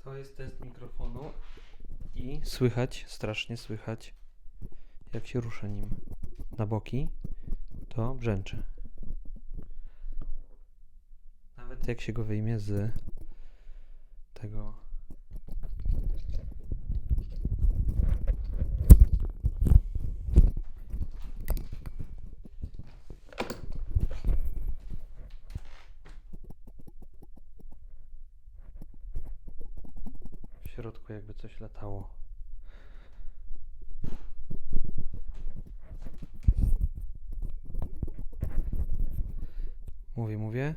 To jest test mikrofonu i słychać, strasznie słychać, jak się rusza nim na boki, to brzęczy. Nawet jak się go wyjmie z tego. W środku jakby coś latało. Mówię.